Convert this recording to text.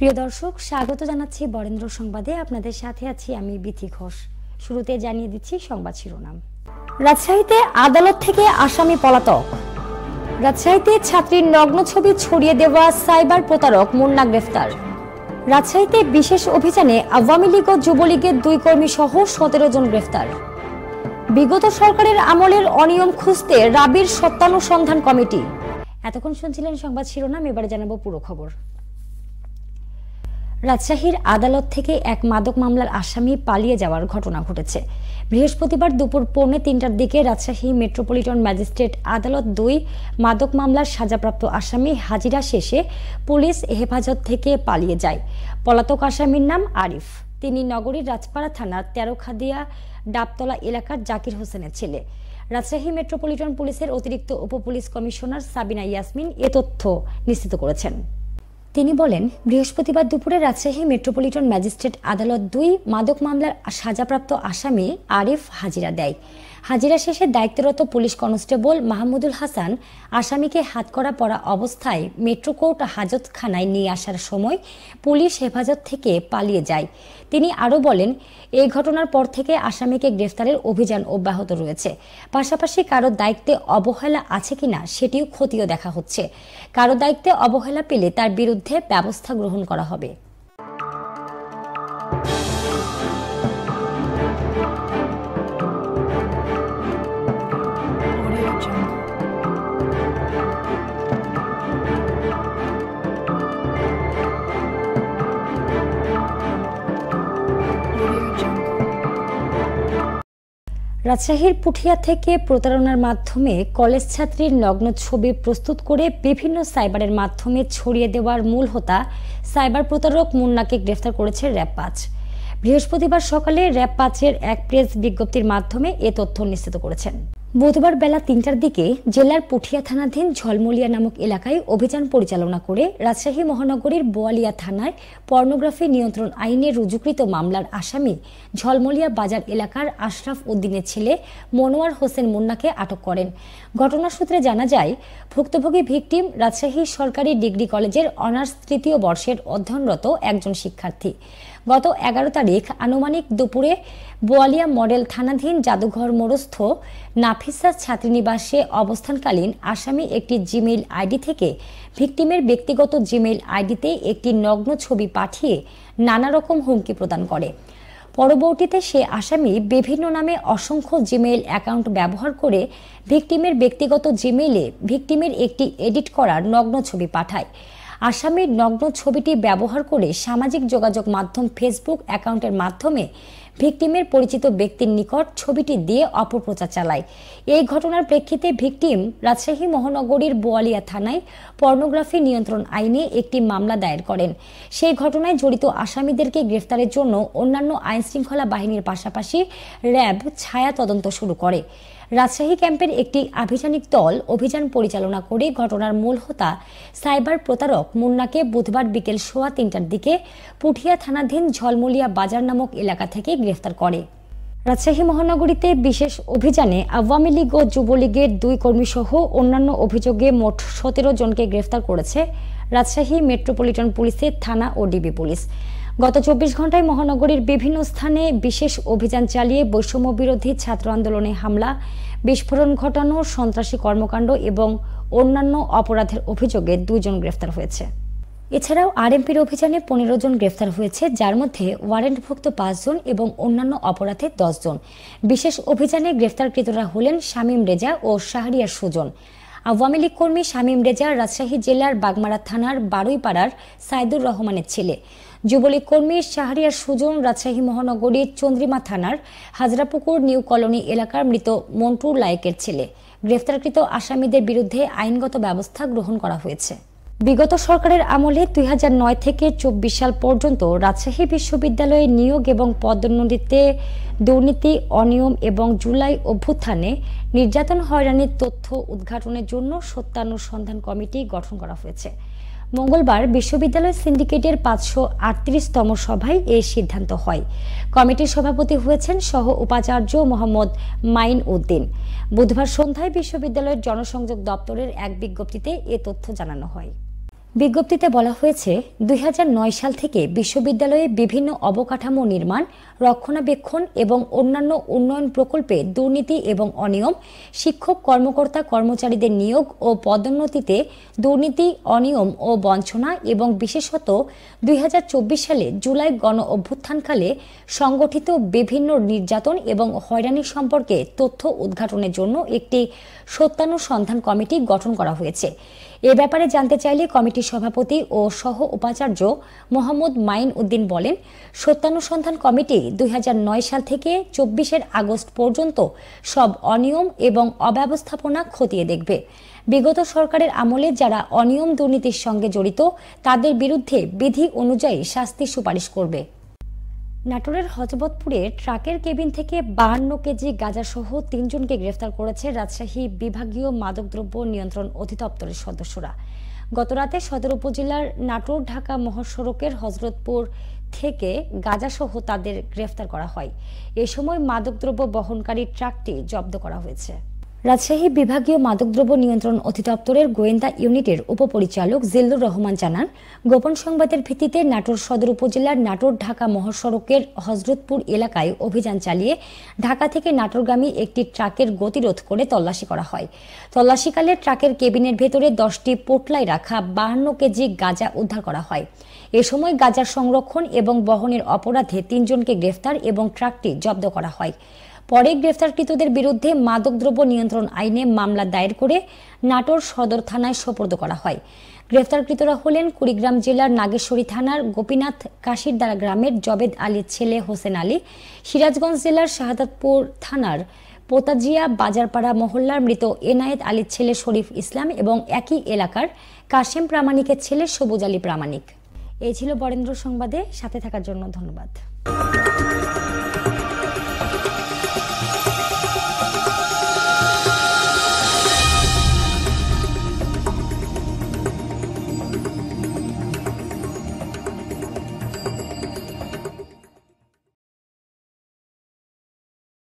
প্রিয় দর্শক, স্বাগত জানাচ্ছি বরেন্দ্র সংবাদে। আপনাদের সাথে আছি আমি বিথি ঘোষ। শুরুতে জানিয়ে দিচ্ছি সংবাদ শিরোনাম। রাজশাহীতে আদালত থেকে আসামি পলাতক। রাজশাহীতে ছাত্রীর নগ্ন ছবি ছড়িয়ে দেওয়া সাইবার প্রতারক মুন্না গ্রেফতার। রাজশাহীতে বিশেষ অভিযানে আওয়ামী লীগ ও যুবলীগের 2 কর্মী সহ 17 জন গ্রেফতার। বিগত সরকারের আমলের অনিয়ম খুঁজতে রাবির সত্যানুসন্ধান কমিটি। এতক্ষণ শুনছিলেন সংবাদ শিরোনাম, এবারে জানাবো পুরো খবর। রাজশাহীর আদালত থেকে এক মাদক মামলার আসামি পালিয়ে যাওয়ার ঘটনা ঘটেছে। বৃহস্পতিবার দুপুর 2:45টার দিকে রাজশাহী মেট্রোপলিটন ম্যাজিস্ট্রেট আদালত 2 মাদক মামলার সাজাপ্রাপ্ত আসামি হাজিরা শেষে পুলিশ হেফাজত থেকে পালিয়ে যায়। পলাতক আসামির নাম আরিফ। তিনি নগরীর রাজপাড়া থানার 13 খাদিয়া ডাবতলা এলাকার জাকির হোসেনের ছেলে। রাজশাহী মেট্রোপলিটন পুলিশের অতিরিক্ত উপপুলিশ কমিশনার সাবিনা ইয়াসমিন এ তথ্য নিশ্চিত করেছেন। তিনি বলেন, বৃহস্পতিবার দুপুরে রাজশাহী মেট্রোপলিটন ম্যাজিস্ট্রেট আদালত 2 মাদক মামলার সাজাপ্রাপ্ত আসামি আরিফ হাজিরা দেয়। হাজিরা শেষে দায়িত্বরত পুলিশ কনস্টেবল মাহমুদুল হাসান আসামিকে হাতকড়া পরা অবস্থায় মেট্রো কোর্ট হাজতখানায় নিয়ে আসার সময় পুলিশ হেফাজত থেকে পালিয়ে যায়। তিনি আরও বলেন, এই ঘটনার পর থেকে আসামিকে গ্রেফতারের অভিযান অব্যাহত রয়েছে। পাশাপাশি কারো দায়িত্বে অবহেলা আছে কিনা সেটিও খতিয়ে দেখা হচ্ছে। কারো দায়িত্বে অবহেলা পেলে তার বিরুদ্ধে ব্যবস্থা গ্রহণ করা হবে। রাজশাহীর পুঠিয়া থেকে প্রতারণার মাধ্যমে কলেজ ছাত্রীর নগ্ন ছবি প্রস্তুত করে বিভিন্ন সাইবারের মাধ্যমে ছড়িয়ে দেওয়ার মূল হোতা সাইবার প্রতারক মুন্নাকে গ্রেফতার করেছে র‍্যাব 5। বৃহস্পতিবার সকালে র‍্যাব 5-এর এক প্রেস বিজ্ঞপ্তির মাধ্যমে এ তথ্য নিশ্চিত করেছেন। বুধবার বেলা 3টার দিকে জেলার পুঠিয়া থানাধীন ঝলমলিয়া নামক এলাকায় অভিযান পরিচালনা করে রাজশাহী মহানগরীর বোয়ালিয়া থানায় পর্নোগ্রাফি নিয়ন্ত্রণ আইনে রুজুকৃত মামলার আসামি ঝলমলিয়া বাজার এলাকার আশরাফ উদ্দিনের ছেলে মনোয়ার হোসেন মুন্নাকে আটক করেন। ঘটনার সূত্রে জানা যায়, ভুক্তভোগী ভিকটিম রাজশাহী সরকারি ডিগ্রি কলেজের অনার্স 3য় বর্ষের অধ্যয়নরত একজন শিক্ষার্থী। গত 11 তারিখ আনুমানিক দুপুরে বোয়ালিয়া মডেল থানাধীন জাদুঘর মোড়স্থ নাফিসা ছাত্রীনিবাসে অবস্থানকালীন আসামি একটি জিমেইল আইডি থেকে ভিকটিমের ব্যক্তিগত জিমেইল আইডিতে একটি নগ্ন ছবি পাঠিয়ে নানা রকম হুমকি প্রদান করে। পরবর্তীতে সে আসামি বিভিন্ন নামে অসংখ্য জিমেইল অ্যাকাউন্ট ব্যবহার করে ভিকটিমের ব্যক্তিগত জিমেইলে ভিকটিমের একটি এডিট করা নগ্ন ছবি পাঠায়। আসামির নগ্ন ছবিটি ব্যবহার করে সামাজিক যোগাযোগ মাধ্যম ফেসবুক অ্যাকাউন্টের মাধ্যমে ভিকটিমের পরিচিত ব্যক্তির নিকট ছবিটি দিয়ে অপপ্রচার চালায়। এই ঘটনার প্রেক্ষিতে ভিকটিম রাজশাহী মহানগরীর বোয়ালিয়া থানায় পর্নোগ্রাফি নিয়ন্ত্রণ আইনে একটি মামলা দায়ের করেন। সেই ঘটনায় জড়িত আসামিদেরকে গ্রেফতারের জন্য অন্যান্য আইনশৃঙ্খলা বাহিনীর পাশাপাশি র‍্যাব ছায়া তদন্ত শুরু করে। রাজশাহী ক্যাম্পের একটি আভিযানিক দল অভিযান পরিচালনা করে ঘটনার মূল হোতা সাইবার প্রতারক মুন্নাকে বুধবার বিকেল 3:15টার দিকে পুঠিয়া থানাধীন ঝলমলিয়া বাজার নামক এলাকা থেকে গ্রেফতার করে। রাজশাহী মহানগরীতে বিশেষ অভিযানে আওয়ামী লীগ ও যুবলীগের 2 কর্মী সহ অন্যান্য অভিযোগে মোট 17 জনকে গ্রেফতার করেছে রাজশাহী মেট্রোপলিটন পুলিশের থানা ও ডিবি পুলিশ। গত 24 ঘন্টায় মহানগরীর বিভিন্ন স্থানে বিশেষ অভিযান চালিয়ে বৈষম্য বিরোধী ছাত্র আন্দোলনে হামলা, বিস্ফোরণ ঘটানো, সন্ত্রাসী কর্মকাণ্ড এবং অন্যান্য অপরাধের অভিযোগে 2 জন গ্রেফতার হয়েছে। এছাড়াও আরএমপির অভিযানে 15 জন গ্রেফতার হয়েছে, যার মধ্যে ওয়ারেন্টভুক্ত 5 জন এবং অন্যান্য অপরাধে 10 জন। বিশেষ অভিযানে গ্রেফতারকৃতরা হলেন শামীম রেজা ও শাহরিয়ার সুজন। আওয়ামী লীগ কর্মী শামীম রেজা রাজশাহী জেলার বাগমারা থানার বারুইপাড়ার সাইদুর রহমানের ছেলে। যুবলীগ কর্মী শাহরিয়ার সুজন রাজশাহী মহানগরীর চন্দ্রিমা থানার হাজরাপুকুর নিউ কলোনি এলাকার মৃত মন্টু লায়েকের ছেলে। গ্রেফতারকৃত আসামিদের বিরুদ্ধে আইনগত ব্যবস্থা গ্রহণ করা হয়েছে। বিগত সরকারের আমলে 2009 থেকে 24 সাল পর্যন্ত রাজশাহী বিশ্ববিদ্যালয়ে নিয়োগ এবং পদোন্নতিতে দুর্নীতি, অনিয়ম এবং জুলাই অভ্যুত্থানে নির্যাতন হয়রানির তথ্য উদ্ঘাটনের জন্য সত্যানুসন্ধান কমিটি গঠন করা হয়েছে। মঙ্গলবার বিশ্ববিদ্যালয় সিন্ডিকেটের 538তম সভায় এই সিদ্ধান্ত হয়। কমিটির সভাপতি হয়েছেন সহ উপাচার্য মোহাম্মদ মাইন উদ্দিন। বুধবার সন্ধ্যায় বিশ্ববিদ্যালয়ের জনসংযোগ দপ্তরের এক বিজ্ঞপ্তিতে এ তথ্য জানানো হয়। বিজ্ঞপ্তিতে বলা হয়েছে 2009 সাল থেকে বিশ্ববিদ্যালয়ে বিভিন্ন অবকাঠামো নির্মাণ, রক্ষণাবেক্ষণ এবং অন্যান্য উন্নয়ন প্রকল্পে দুর্নীতি এবং অনিয়ম, শিক্ষক কর্মকর্তা কর্মচারীদের নিয়োগ ও পদোন্নতিতে দুর্নীতি, অনিয়ম ও বঞ্চনা এবং বিশেষত 2024 সালে জুলাই গণ অভ্যুত্থানকালে সংগঠিত বিভিন্ন নির্যাতন এবং হয়রানি সম্পর্কে তথ্য উদ্ঘাটনের জন্য একটি সত্যানুসন্ধান কমিটি গঠন করা হয়েছে। এ ব্যাপারে জানতে চাইলে কমিটির সভাপতি ও সহ উপাচার্য মোহাম্মদ মাইন উদ্দিন বলেন, সত্যানুসন্ধান কমিটি 2009 সাল থেকে 24 আগস্ট পর্যন্ত সব অনিয়ম এবং অব্যবস্থাপনা খতিয়ে দেখবে। বিগত সরকারের আমলে যারা অনিয়ম দুর্নীতির সঙ্গে জড়িত তাদের বিরুদ্ধে বিধি অনুযায়ী শাস্তির সুপারিশ করবে। নাটোরের হযরতপুরে ট্রাকের কেবিন থেকে 52 কেজি গাঁজাসহ 3 জনকে গ্রেফতার করেছে রাজশাহী বিভাগীয় মাদকদ্রব্য নিয়ন্ত্রণ অধিদপ্তরের সদস্যরা। গতরাতে সদর উপজেলার নাটোর-ঢাকা মহাসড়কের হযরতপুর থেকে গাঁজাসহ তাদের গ্রেফতার করা হয়। এ সময় মাদকদ্রব্য বহনকারী ট্রাকটি জব্দ করা হয়েছে। রাজশাহী বিভাগীয় মাদকদ্রব্য নিয়ন্ত্রণ অধিদপ্তরের গোয়েন্দা ইউনিটের উপপরিচালক জিল্লুর রহমান জানান, গোপন সংবাদের ভিত্তিতে নাটোর সদর উপজেলার নাটোর-ঢাকা মহাসড়কের হযরতপুর এলাকায় অভিযান চালিয়ে ঢাকা থেকে নাটোরগামী একটি ট্রাকের গতিরোধ করে তল্লাশি করা হয়। তল্লাশিকালে ট্রাকের কেবিনের ভেতরে 10টি পোটলায় রাখা 52 কেজি গাঁজা উদ্ধার করা হয়। এ সময় গাঁজার সংরক্ষণ এবং বহনের অপরাধে 3 জনকে গ্রেফতার এবং ট্রাকটি জব্দ করা হয়। পরে গ্রেফতারকৃতদের বিরুদ্ধে মাদকদ্রব্য নিয়ন্ত্রণ আইনে মামলা দায়ের করে নাটোর সদর থানায় সোপর্দ করা হয়। গ্রেফতারকৃতরা হলেন কুড়িগ্রাম জেলার নাগেশ্বরী থানার গোপীনাথ কাশিরদারা গ্রামের জবেদ আলীর ছেলে হোসেন আলী, সিরাজগঞ্জ জেলার শাহাদাতপুর থানার পোতাজিয়া বাজারপাড়া মহল্লার মৃত এনায়েত আলীর ছেলে শরীফ ইসলাম এবং একই এলাকার কাশেম প্রামাণিকের ছেলে সবুজ আলী প্রামাণিক। এই ছিল বরেন্দ্র সংবাদে। সাথে থাকার জন্য ধন্যবাদ।